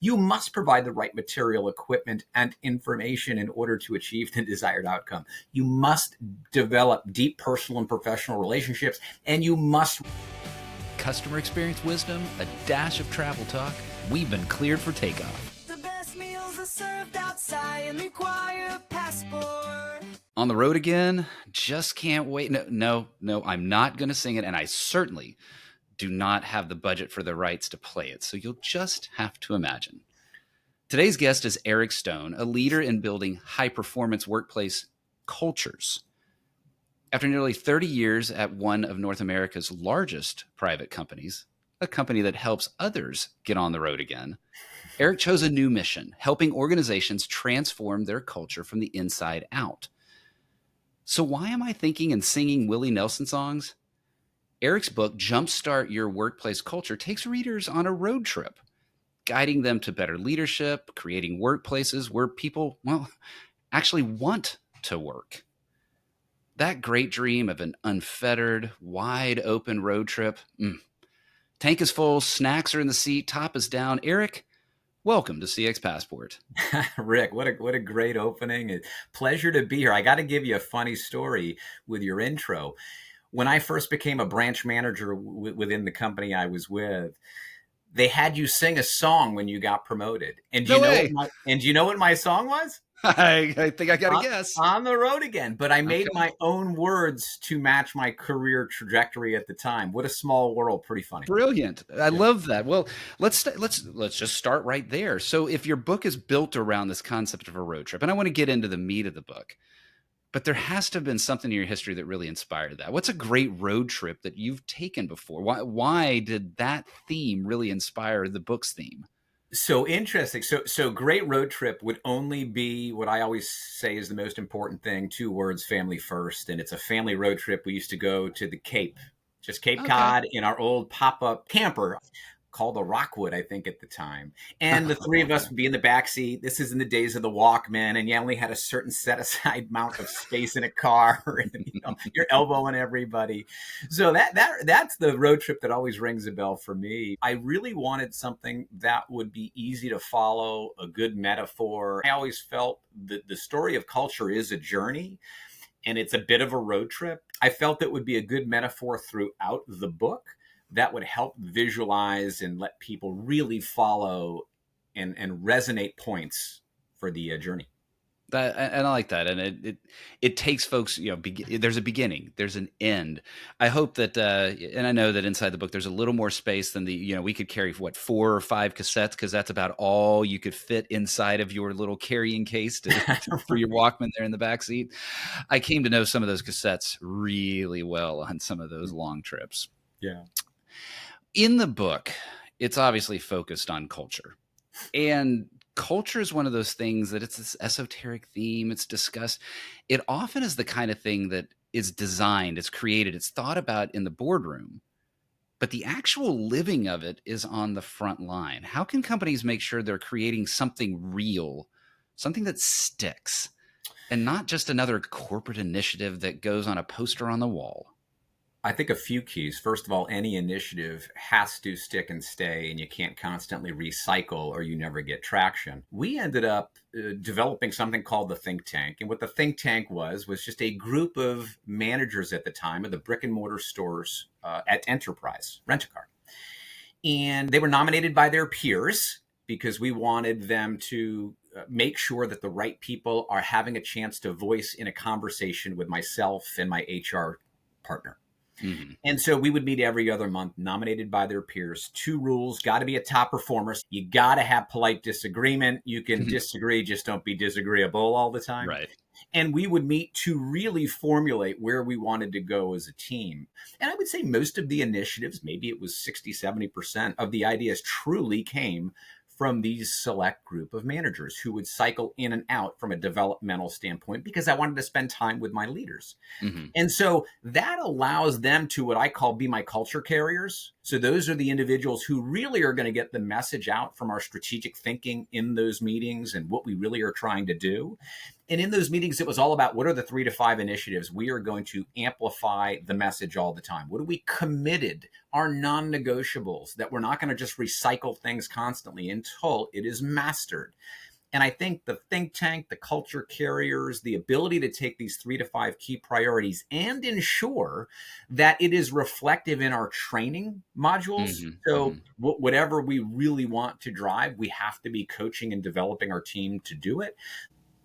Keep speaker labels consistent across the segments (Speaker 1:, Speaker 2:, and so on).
Speaker 1: You must provide the right material, equipment, and information in order to achieve the desired outcome. You must develop deep personal and professional relationships, and you must...
Speaker 2: Customer experience wisdom, a dash of travel talk. We've been cleared for takeoff.
Speaker 3: The best meals are served outside and require a passport.
Speaker 2: On the road again, just can't wait. No, I'm not going to sing it, and I certainly do not have the budget for the rights to play it, so you'll just have to imagine. Today's guest is Eric Stone, a leader in building high-performance workplace cultures. After nearly 30 years at one of North America's largest private companies, a company that helps others get on the road again, Eric chose a new mission, helping organizations transform their culture from the inside out. So why am I thinking and singing Willie Nelson songs? Eric's book, Jumpstart Your Workplace Culture, takes readers on a road trip, guiding them to better leadership, creating workplaces where people, actually want to work. That great dream of an unfettered, wide open road trip. Tank is full, snacks are in the seat, top is down. Eric, welcome to CX Passport.
Speaker 1: Rick, what a great opening. Pleasure to be here. I got to give you a funny story with your intro. When I first became a branch manager within the company I was with, they had you sing a song when you got promoted. And do you know what my song was?
Speaker 2: I think I got to guess.
Speaker 1: On the road again. But I made my own words to match my career trajectory at the time. What a small world. Pretty funny.
Speaker 2: Brilliant. I love that. Well, let's just start right there. So if your book is built around this concept of a road trip, and I want to get into the meat of the book, but there has to have been something in your history that really inspired that. What's a great road trip that you've taken before? Why did that theme really inspire the book's theme?
Speaker 1: So interesting. So great road trip would only be what I always say is the most important thing. 2 words, family first. And it's a family road trip. We used to go to the Cape, just Cape Cod in our old pop-up camper called a Rockwood, I think, at the time. And the 3 of us would be in the backseat. This is in the days of the Walkman, and you only had a certain set-aside amount of space in a car, and you're elbowing everybody. So that's the road trip that always rings a bell for me. I really wanted something that would be easy to follow, a good metaphor. I always felt that the story of culture is a journey, and it's a bit of a road trip. I felt it would be a good metaphor throughout the book that would help visualize and let people really follow and resonate points for the journey.
Speaker 2: And I like that. And it takes folks, there's a beginning, there's an end. I hope that, and I know that inside the book, there's a little more space than we could carry 4 or 5 cassettes, because that's about all you could fit inside of your little carrying case for your Walkman there in the back seat. I came to know some of those cassettes really well on some of those long trips.
Speaker 1: Yeah.
Speaker 2: In the book, it's obviously focused on culture, and culture is one of those things that it's this esoteric theme. It's discussed. It often is the kind of thing that is designed, it's created, it's thought about in the boardroom, but the actual living of it is on the front line. How can companies make sure they're creating something real, something that sticks, and not just another corporate initiative that goes on a poster on the wall?
Speaker 1: I think a few keys. First of all, any initiative has to stick and stay, and you can't constantly recycle or you never get traction. We ended up developing something called the think tank. And what the think tank was just a group of managers at the time of the brick and mortar stores at Enterprise, Rent-A-Car. And they were nominated by their peers because we wanted them to make sure that the right people are having a chance to voice in a conversation with myself and my HR partner. Mm-hmm. And so we would meet every other month, nominated by their peers. 2 rules: got to be a top performer. You got to have polite disagreement. You can disagree, just don't be disagreeable all the time.
Speaker 2: Right.
Speaker 1: And we would meet to really formulate where we wanted to go as a team. And I would say most of the initiatives, maybe it was 60-70% of the ideas, truly came from these select group of managers who would cycle in and out from a developmental standpoint, because I wanted to spend time with my leaders. Mm-hmm. And so that allows them to, what I call, be my culture carriers. So those are the individuals who really are going to get the message out from our strategic thinking in those meetings and what we really are trying to do. And in those meetings, it was all about what are the 3 to 5 initiatives we are going to amplify the message all the time. What are we committed, our non-negotiables, that we're not going to just recycle things constantly until it is mastered. And I think the think tank, the culture carriers, the ability to take these 3 to 5 key priorities and ensure that it is reflective in our training modules. So whatever we really want to drive, we have to be coaching and developing our team to do it.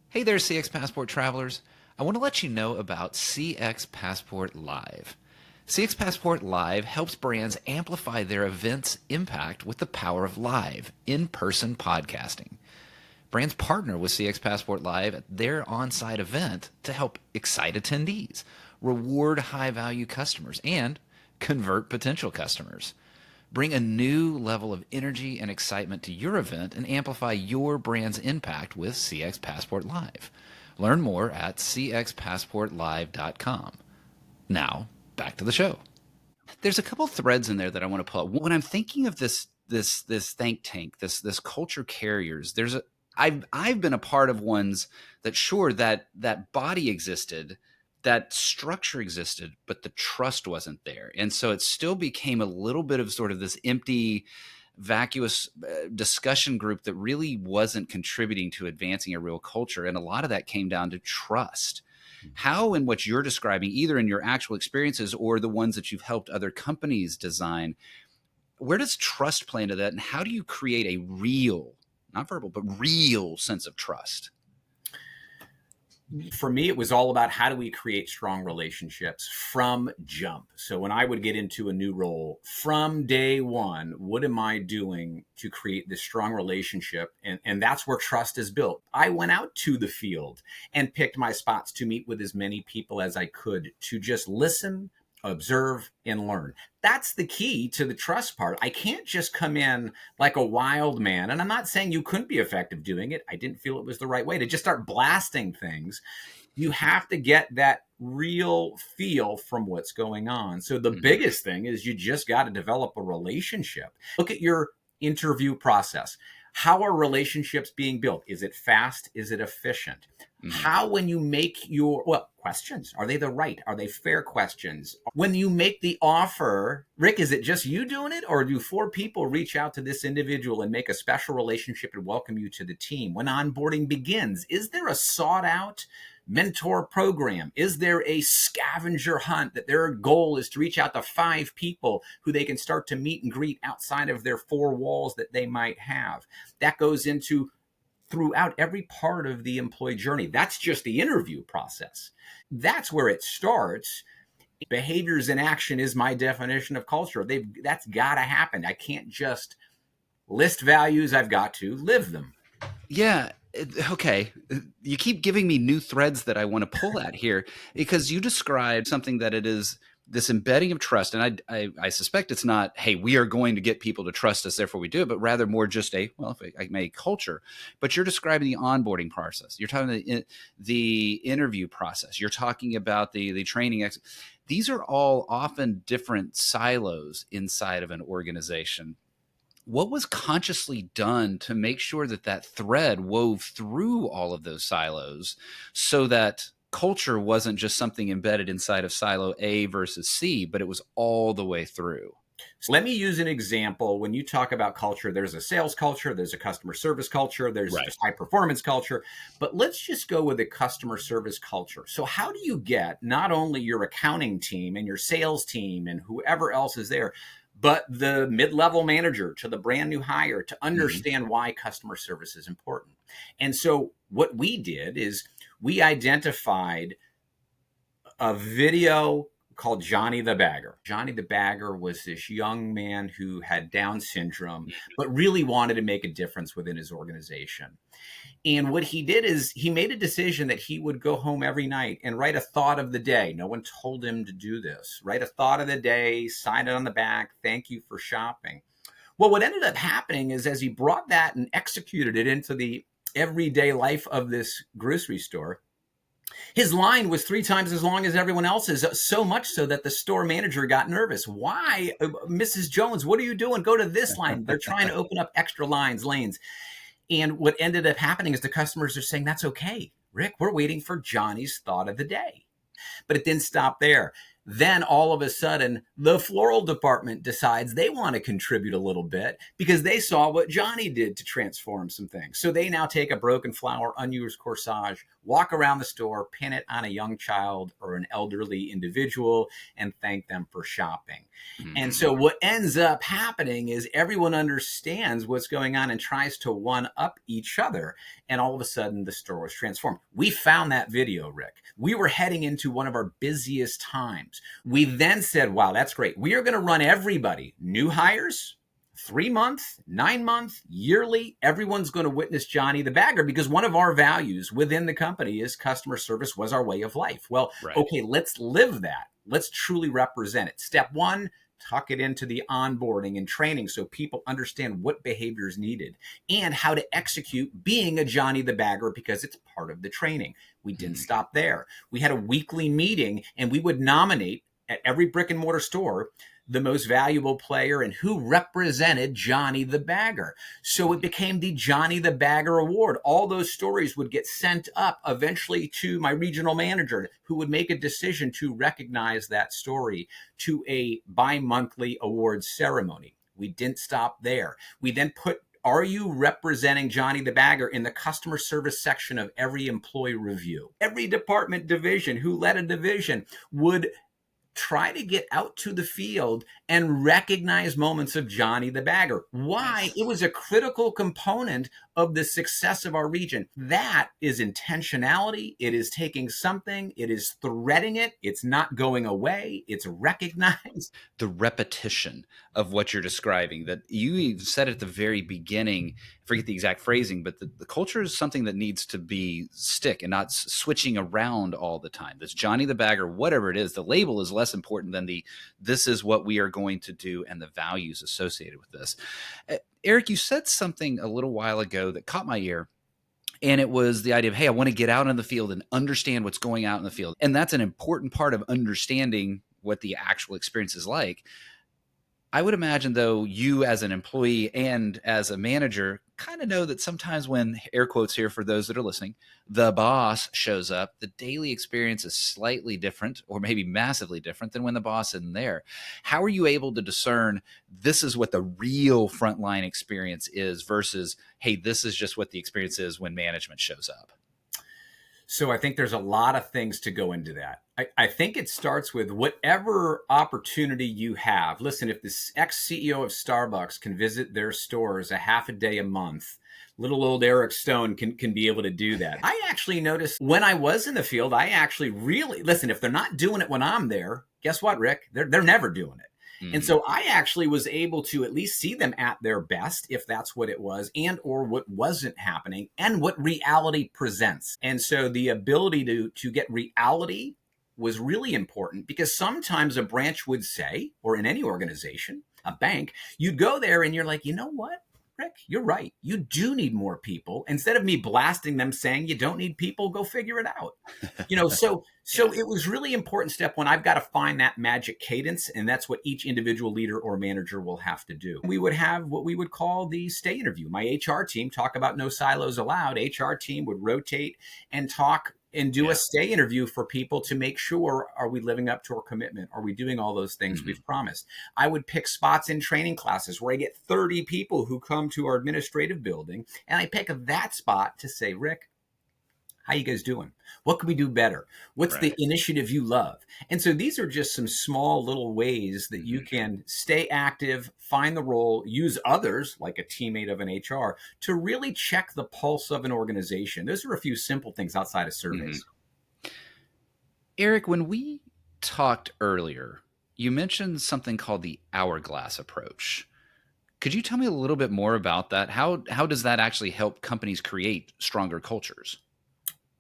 Speaker 2: Hey there, CX Passport travelers. I want to let you know about CX Passport Live. CX Passport Live helps brands amplify their event's impact with the power of live, in-person podcasting. Brands partner with CX Passport Live at their on-site event to help excite attendees, reward high-value customers, and convert potential customers. Bring a new level of energy and excitement to your event and amplify your brand's impact with CX Passport Live. Learn more at cxpassportlive.com. Now, back to the show. There's a couple threads in there that I want to pull up. When I'm thinking of this think tank, this culture carriers, I've been a part of ones that sure that body existed, that structure existed, but the trust wasn't there. And so it still became a little bit of sort of this empty, vacuous discussion group that really wasn't contributing to advancing a real culture. And a lot of that came down to trust. How, in what you're describing, either in your actual experiences or the ones that you've helped other companies design, where does trust play into that? And how do you create a real, not verbal, but real sense of trust?
Speaker 1: For me, it was all about how do we create strong relationships from jump. So when I would get into a new role, from day one, what am I doing to create this strong relationship? And that's where trust is built. I went out to the field and picked my spots to meet with as many people as I could, to just listen, observe, and learn. That's the key to the trust part. I can't just come in like a wild man. And I'm not saying you couldn't be effective doing it. I didn't feel it was the right way to just start blasting things. You have to get that real feel from what's going on. So the biggest thing is you just got to develop a relationship. Look at your interview process. How are relationships being built? Is it fast? Is it efficient? How, when you make your, questions, are they the right? Are they fair questions? When you make the offer, Rick, is it just you doing it? Or do 4 people reach out to this individual and make a special relationship and welcome you to the team? When onboarding begins, is there a sought out mentor program? Is there a scavenger hunt that their goal is to reach out to 5 people who they can start to meet and greet outside of their 4 walls that they might have? That goes into throughout every part of the employee journey. That's just the interview process. That's where it starts. Behaviors in action is my definition of culture. That's got to happen. I can't just list values. I've got to live them.
Speaker 2: Yeah. Okay. You keep giving me new threads that I want to pull at here, because you described something that it is this embedding of trust. And I suspect it's not, hey, we are going to get people to trust us, therefore we do it, but rather more just a culture. But you're describing the onboarding process. You're talking the interview process. You're talking about the training. These are all often different silos inside of an organization. What was consciously done to make sure that thread wove through all of those silos so that culture wasn't just something embedded inside of silo A versus C, but it was all the way through?
Speaker 1: So let me use an example. When you talk about culture, there's a sales culture, there's a customer service culture, there's just high performance culture, but let's just go with a customer service culture. So how do you get not only your accounting team and your sales team and whoever else is there, but the mid-level manager to the brand new hire to understand why customer service is important? And so what we did is we identified a video called Johnny the Bagger. Johnny the Bagger was this young man who had Down syndrome, but really wanted to make a difference within his organization. And what he did is he made a decision that he would go home every night and write a thought of the day. No one told him to do this. Write a thought of the day, sign it on the back, thank you for shopping. Well, what ended up happening is as he brought that and executed it into the everyday life of this grocery store, his line was 3 times as long as everyone else's, so much so that the store manager got nervous. Why, Mrs. Jones, what are you doing? Go to this line. They're trying to open up extra lanes. And what ended up happening is the customers are saying, that's okay. Rick, we're waiting for Johnny's thought of the day. But it didn't stop there. Then all of a sudden, the floral department decides they want to contribute a little bit because they saw what Johnny did to transform some things. So they now take a broken flower, unused corsage, walk around the store, pin it on a young child or an elderly individual, and thank them for shopping. And so what ends up happening is everyone understands what's going on and tries to one up each other. And all of a sudden, the store was transformed. We found that video, Rick. We were heading into one of our busiest times. We then said, wow, that's great. We are going to run everybody, new hires, 3-month, 9-month, yearly. Everyone's going to witness Johnny the Bagger because one of our values within the company is customer service was our way of life. Well, okay, let's live that. Let's truly represent it. Step one, tuck it into the onboarding and training so people understand what behavior is needed and how to execute being a Johnny the Bagger because it's part of the training. We didn't stop there. We had a weekly meeting and we would nominate at every brick and mortar store the most valuable player and who represented Johnny the Bagger. So it became the Johnny the Bagger Award. All those stories would get sent up eventually to my regional manager who would make a decision to recognize that story to a bi-monthly awards ceremony. We didn't stop there. We then put are you representing Johnny the Bagger in the customer service section of every employee review? Every department division who led a division would try to get out to the field and recognize moments of Johnny the Bagger. Why? It was a critical component of the success of our region. That is intentionality. It is taking something, it is threading it, it's not going away, it's recognized.
Speaker 2: The repetition of what you're describing that you said at the very beginning, I forget the exact phrasing, but the culture is something that needs to be stick and not switching around all the time. This Johnny the Bagger, whatever it is, the label is less important than this is what we are going to do and the values associated with this. Eric, you said something a little while ago that caught my ear. And it was the idea of, hey, I want to get out in the field and understand what's going out in the field. And that's an important part of understanding what the actual experience is like. I would imagine, though, you as an employee and as a manager kind of know that sometimes when, air quotes here for those that are listening, the boss shows up, the daily experience is slightly different or maybe massively different than when the boss isn't there. How are you able to discern this is what the real frontline experience is versus, hey, this is just what the experience is when management shows up?
Speaker 1: So I think there's a lot of things to go into that. I think it starts with whatever opportunity you have. Listen, if this ex-CEO of Starbucks can visit their stores a half a day a month, little old Eric Stone can be able to do that. I actually noticed when I was in the field, I actually really, listen, if they're not doing it when I'm there, guess what, Rick? They're never doing it. And so I actually was able to at least see them at their best, if that's what it was, and or what wasn't happening, and what reality presents. And so the ability to get reality was really important because sometimes a branch would say, or in any organization, a bank, you'd go there and you're like, you know what? Rick, you're right. You do need more people. Instead of me blasting them saying you don't need people, go figure it out. So it was really important. Step one, I've got to find that magic cadence. And that's what each individual leader or manager will have to do. We would have what we would call the stay interview. My HR team, talk about no silos allowed. HR team would rotate and talk and do a stay interview for people to make sure, are we living up to our commitment? Are we doing all those things we've promised? I would pick spots in training classes where I get 30 people who come to our administrative building, and I pick that spot to say, Rick, how you guys doing? What can we do better? What's the initiative you love? And so these are just some small little ways that you can stay active, find the role, use others like a teammate of an HR to really check the pulse of an organization. Those are a few simple things outside of surveys.
Speaker 2: Eric, when we talked earlier, you mentioned something called the Hourglass approach. Could you tell me a little bit more about that? How does that actually help companies create stronger cultures?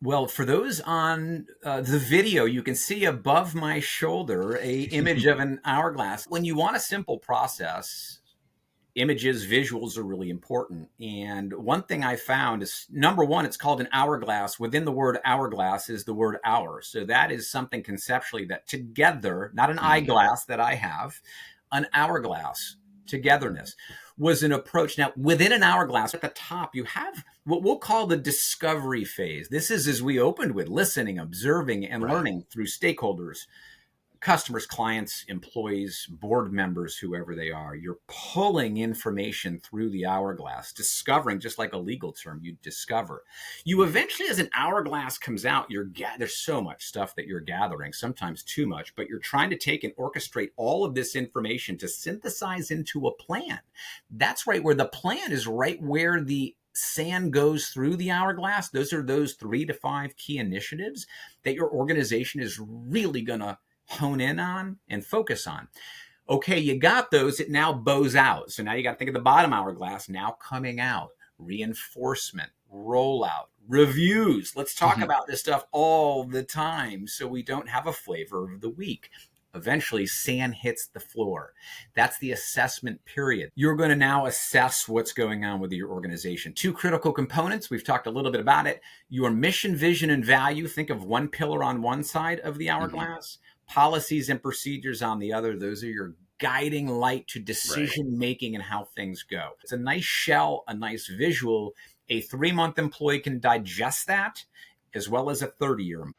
Speaker 1: Well, for those on the video, you can see above my shoulder a image of an hourglass. When you want a simple process, images, visuals are really important. And one thing I found is, number one, it's called an hourglass. Within the word hourglass is the word hour. So that is something conceptually that together, not an eyeglass that I have, an hourglass, togetherness. was an approach. Now, within an hourglass at the top, you have what we'll call the discovery phase. This is as we opened with listening, observing, and learning through stakeholders, customers, clients, employees, board members, whoever they are. You're pulling information through the hourglass, discovering, just like a legal term, you discover. You eventually, as an hourglass comes out, there's so much stuff that you're gathering, sometimes too much, but you're trying to take and orchestrate all of this information to synthesize into a plan. That's right where the plan is, right where the sand goes through the hourglass. Those are those 3 to 5 key initiatives that your organization is really going to hone in on and focus on. Okay, you got those. It now bows out. So now you got to think of the bottom hourglass now coming out. Reinforcement, rollout, reviews. Let's talk about this stuff all the time so we don't have a flavor of the week. Eventually, sand hits the floor. That's the assessment period. You're going to now assess what's going on with your organization. 2 critical components. We've talked a little bit about it. Your mission, vision, and value. Think of one pillar on one side of the hourglass. Policies and procedures on the other. Those are your guiding light to decision making and how things go. It's a nice shell, a nice visual. A 3-month employee can digest that, as well as a 30-year employee.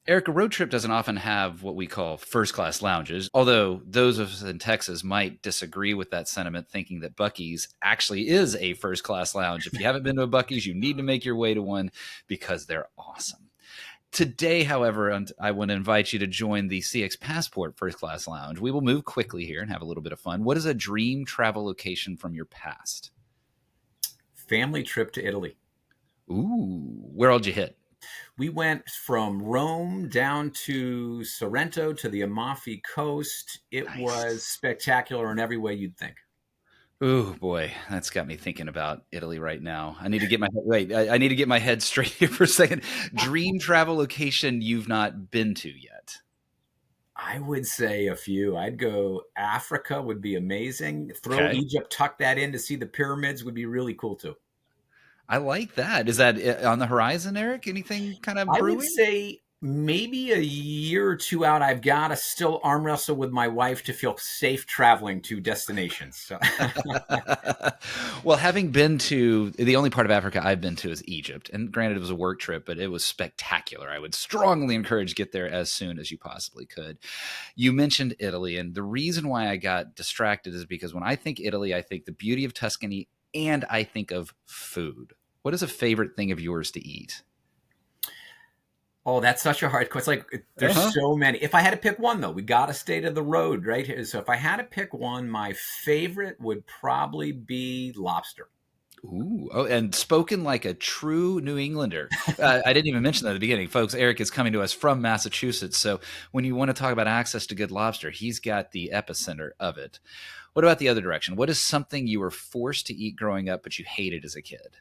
Speaker 2: Eric, a road trip doesn't often have what we call first-class lounges, although those of us in Texas might disagree with that sentiment, thinking that Buc-ee's actually is a first-class lounge. If you haven't been to a Buc-ee's, you need to make your way to one because they're awesome. Today, however, I want to invite you to join the CX Passport First-Class Lounge. We will move quickly here and have a little bit of fun. What is a dream travel location from your past?
Speaker 1: Family trip to Italy.
Speaker 2: Ooh, where all did you hit?
Speaker 1: We went from Rome down to Sorrento to the Amalfi Coast. It was spectacular in every way you'd think.
Speaker 2: Oh boy, that's got me thinking about Italy right now. I need to get I need to get my head straight here for a second. Dream travel location you've not been to yet?
Speaker 1: I would say a few. I'd go Africa would be amazing. Throw Egypt, tuck that in to see the pyramids would be really cool too.
Speaker 2: I like that. Is that on the horizon, Eric? Anything kind of brewing?
Speaker 1: I would say maybe a year or 2 out. I've got to still arm wrestle with my wife to feel safe traveling to destinations. So.
Speaker 2: Well, having been to the only part of Africa I've been to is Egypt. And granted, it was a work trip, but it was spectacular. I would strongly encourage get there as soon as you possibly could. You mentioned Italy, and the reason why I got distracted is because when I think Italy, I think the beauty of Tuscany, and I think of food. What is a favorite thing of yours to eat?
Speaker 1: Oh, that's such a hard question. It's like there's so many. If I had to pick one, though, we got to stay to the road right here. So if I had to pick one, my favorite would probably be lobster.
Speaker 2: Ooh, oh, and spoken like a true New Englander. I didn't even mention that at the beginning. Folks, Eric is coming to us from Massachusetts. So when you want to talk about access to good lobster, he's got the epicenter of it. What about the other direction? What is something you were forced to eat growing up, but you hated as a kid?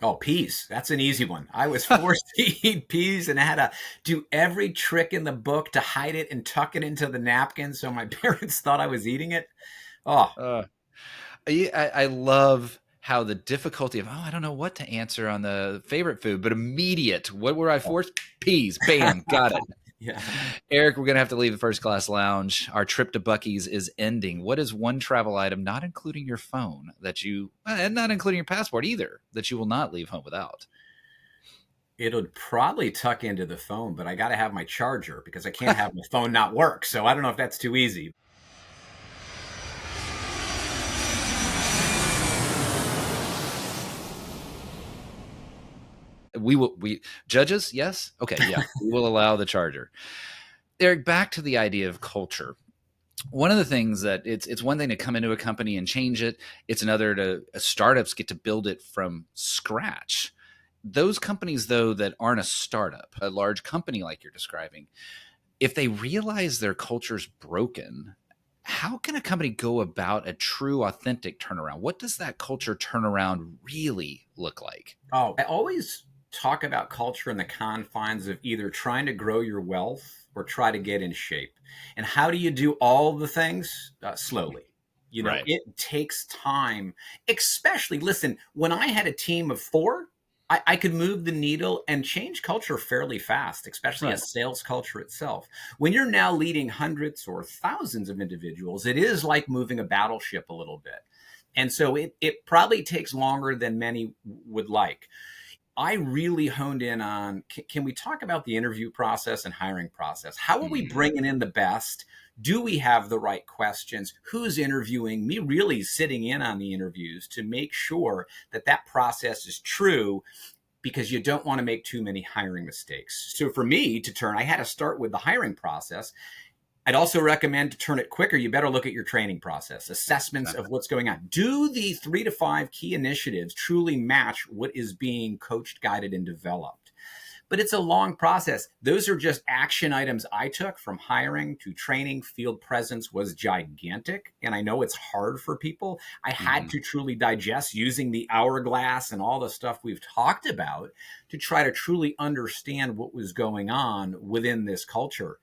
Speaker 1: Oh, peas. That's an easy one. I was forced to eat peas and I had to do every trick in the book to hide it and tuck it into the napkin so my parents thought I was eating it. Oh.
Speaker 2: I love how the difficulty of, I don't know what to answer on the favorite food, but immediate. What were I forced? Peas. Bam. Got it.
Speaker 1: Yeah.
Speaker 2: Eric, we're going to have to leave the First Class Lounge. Our trip to Buc-ee's is ending. What is one travel item, not including your phone, and not including your passport either, that you will not leave home without?
Speaker 1: It'll probably tuck into the phone, but I got to have my charger because I can't have my phone not work. So I don't know if that's too easy.
Speaker 2: We judges, yes? Okay, yeah, we will allow the charger. Eric, back to the idea of culture. One of the things that it's one thing to come into a company and change it. It's another to startups get to build it from scratch. Those companies, though, that aren't a startup, a large company like you're describing, if they realize their culture's broken, how can a company go about a true, authentic turnaround? What does that culture turnaround really look like?
Speaker 1: Oh, I always talk about culture in the confines of either trying to grow your wealth or try to get in shape. And how do you do all the things? Slowly. It takes time, especially, listen, when I had a team of 4, I could move the needle and change culture fairly fast, especially a
Speaker 2: Right.
Speaker 1: sales culture itself. When you're now leading hundreds or thousands of individuals, it is like moving a battleship a little bit. And so it probably takes longer than many would like. I really honed in on, can we talk about the interview process and hiring process? How are we
Speaker 2: Mm,
Speaker 1: bringing in the best? Do we have the right questions? Who's interviewing? Me really sitting in on the interviews to make sure that that process is true, because you don't want to make too many hiring mistakes. So for me to turn, I had to start with the hiring process. I'd also recommend to turn it quicker. You better look at your training process, assessments
Speaker 2: okay.
Speaker 1: of what's going on. Do the 3 to 5 key initiatives truly match what is being coached, guided, and developed? But it's a long process. Those are just action items I took from hiring to training. Field presence was gigantic. And I know it's hard for people. I had
Speaker 2: Mhm.
Speaker 1: to truly digest using the hourglass and all the stuff we've talked about to try to truly understand what was going on within this culture.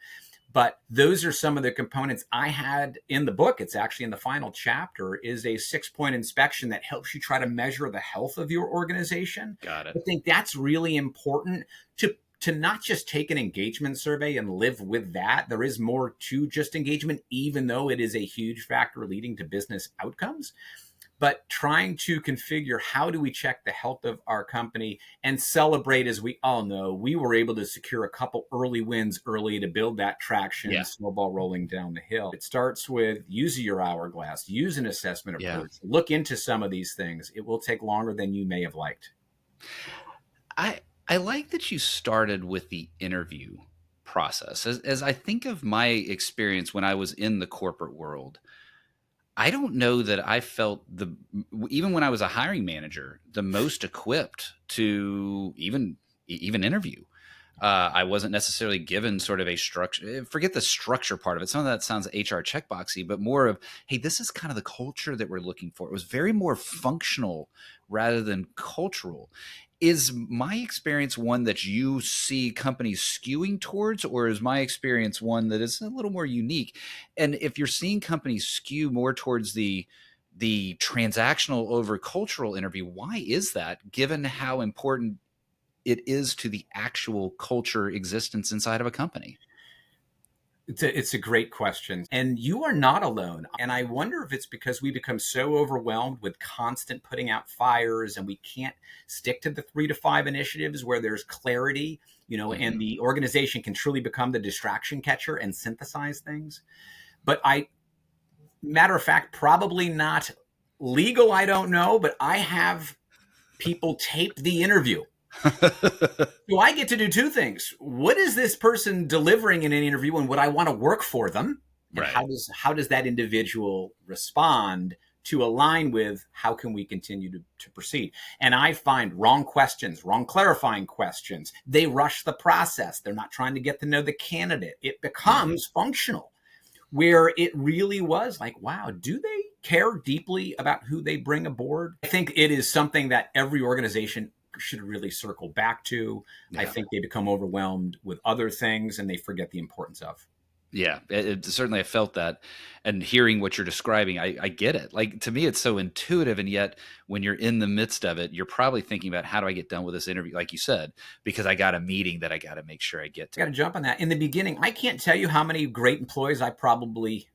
Speaker 1: But those are some of the components I had in the book. It's actually in the final chapter, is a 6-point inspection that helps you try to measure the health of your organization.
Speaker 2: Got
Speaker 1: I
Speaker 2: it.
Speaker 1: think that's really important to not just take an engagement survey and live with that. There is more to just engagement, even though it is a huge factor leading to business outcomes. But trying to configure, how do we check the health of our company and celebrate? As we all know, we were able to secure a couple early wins early to build that traction,
Speaker 2: Yeah.
Speaker 1: snowball rolling down the hill. It starts with using your hourglass, use an assessment
Speaker 2: Yeah.
Speaker 1: approach, look into some of these things. It will take longer than you may have liked.
Speaker 2: I I like that you started with the interview process. As I think of my experience when I was in the corporate world, I don't know that I felt even when I was a hiring manager, the most equipped to even interview. I wasn't necessarily given sort of a structure. Forget the structure part of it. Some of that sounds HR checkboxy, but more of, hey, this is kind of the culture that we're looking for. It was very more functional rather than cultural. Is my experience one that you see companies skewing towards, or is my experience one that is a little more unique? And if you're seeing companies skew more towards the transactional over cultural interview, why is that, given how important it is to the actual culture existence inside of a company?
Speaker 1: It's a great question. And you are not alone. And I wonder if it's because we become so overwhelmed with constant putting out fires and we can't stick to the 3 to 5 initiatives where there's clarity, and
Speaker 2: Mhm.
Speaker 1: the organization can truly become the distraction catcher and synthesize things. But matter of fact, probably not legal, I don't know, but I have people tape the interview. So I get to do two things. What is this person delivering in an interview, and would I want to work for them? And
Speaker 2: Right.
Speaker 1: how does that individual respond to align with how can we continue to proceed? And I find wrong questions, wrong clarifying questions. They rush the process. They're not trying to get to know the candidate. It
Speaker 2: Mhm.
Speaker 1: becomes functional, where it really was like, wow, do they care deeply about who they bring aboard? I think it is something that every organization should really circle back to. I
Speaker 2: Yeah.
Speaker 1: think they become overwhelmed with other things and they forget the importance of.
Speaker 2: Yeah, certainly I felt that, and hearing what you're describing, I get it. Like, to me, it's so intuitive, and yet when you're in the midst of it, you're probably thinking about, how do I get done with this interview, like you said, because I got a meeting that I got to make sure I get
Speaker 1: I got
Speaker 2: to.
Speaker 1: to jump on that. In the beginning, I can't tell you how many great employees I probably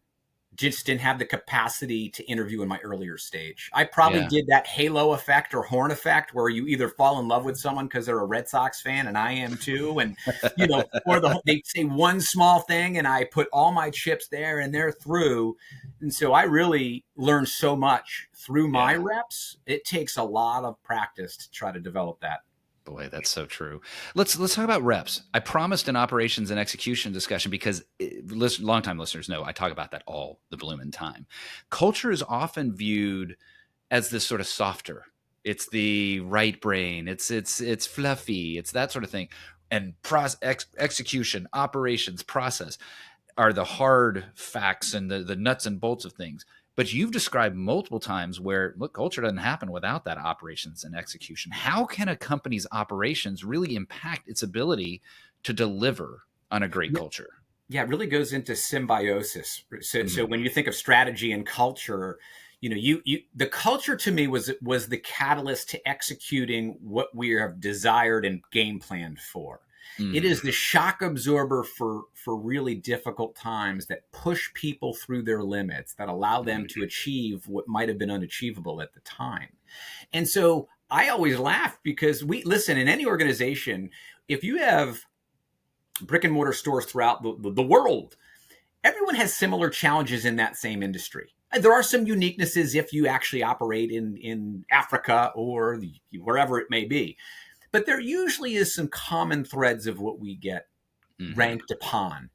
Speaker 1: just didn't have the capacity to interview in my earlier stage. I probably
Speaker 2: Yeah.
Speaker 1: did that halo effect or horn effect where you either fall in love with someone because they're a Red Sox fan and I am too. And, or they say one small thing and I put all my chips there and they're through. And so I really learned so much through my
Speaker 2: Yeah.
Speaker 1: reps. It takes a lot of practice to try to develop that.
Speaker 2: Boy, that's so true. Let's talk about reps. I promised an operations and execution discussion because longtime listeners know I talk about that all the blooming time. Culture is often viewed as this sort of softer. It's the right brain. It's fluffy. It's that sort of thing. And execution, operations, process are the hard facts and the nuts and bolts of things. But you've described multiple times where, look, culture doesn't happen without that operations and execution. How can a company's operations really impact its ability to deliver on a great culture?
Speaker 1: Yeah, it really goes into symbiosis. So
Speaker 2: Mhm.
Speaker 1: when you think of strategy and culture, the culture to me was the catalyst to executing what we have desired and game planned for. It is the shock absorber for really difficult times that push people through their limits, that allow them to achieve what might have been unachievable at the time. And so I always laugh because listen, in any organization, if you have brick and mortar stores throughout the world, everyone has similar challenges in that same industry. There are some uniquenesses if you actually operate in Africa or wherever it may be. But there usually is some common threads of what we get ranked upon.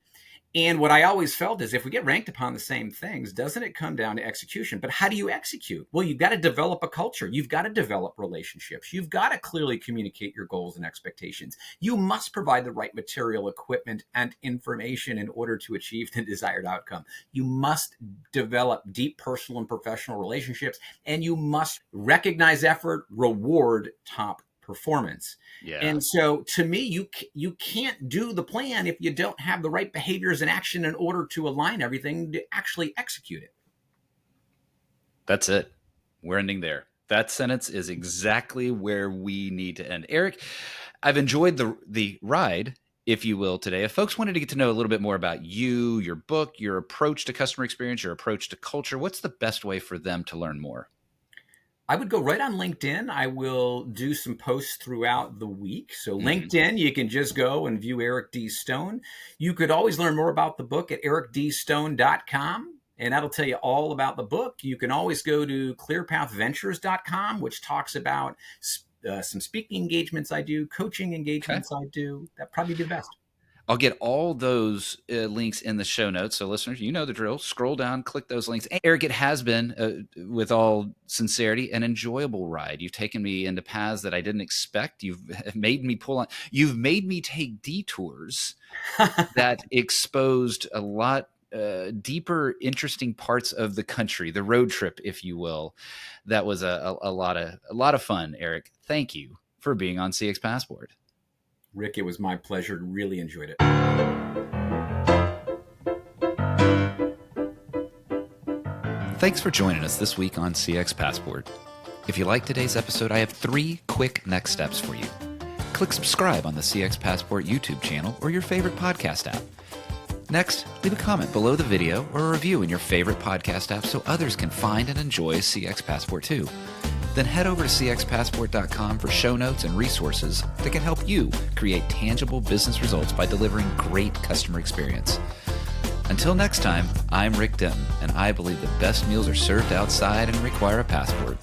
Speaker 1: And what I always felt is if we get ranked upon the same things, doesn't it come down to execution? But how do you execute? Well, you've got to develop a culture. You've got to develop relationships. You've got to clearly communicate your goals and expectations. You must provide the right material, equipment, and information in order to achieve the desired outcome. You must develop deep personal and professional relationships, and you must recognize effort, reward top performance.
Speaker 2: Yeah.
Speaker 1: And so to me, you can't do the plan if you don't have the right behaviors and action in order to align everything to actually execute it.
Speaker 2: That's it. We're ending there. That sentence is exactly where we need to end. Eric, I've enjoyed the ride, if you will, today. If folks wanted to get to know a little bit more about you, your book, your approach to customer experience, your approach to culture, what's the best way for them to learn more?
Speaker 1: I would go right on LinkedIn. I will do some posts throughout the week. So LinkedIn, you can just go and view Eric D. Stone. You could always learn more about the book at ericdstone.com, and that'll tell you all about the book. You can always go to clearpathventures.com, which talks about some speaking engagements I do, coaching engagements I do. That'd probably be the best.
Speaker 2: I'll get all those links in the show notes. So listeners, you know the drill. Scroll down, click those links. And Eric, it has been, with all sincerity, an enjoyable ride. You've taken me into paths that I didn't expect. You've made me you've made me take detours that exposed a lot deeper, interesting parts of the country, the road trip, if you will. That was a lot of fun, Eric. Thank you for being on CX Passport.
Speaker 1: Rick, it was my pleasure. Really enjoyed it.
Speaker 2: Thanks for joining us this week on CX Passport. If you like today's episode, I have 3 quick next steps for you. Click subscribe on the CX Passport YouTube channel or your favorite podcast app. Next, leave a comment below the video or a review in your favorite podcast app so others can find and enjoy CX Passport too. Then head over to cxpassport.com for show notes and resources that can help you create tangible business results by delivering great customer experience. Until next time, I'm Rick Denton, and I believe the best meals are served outside and require a passport.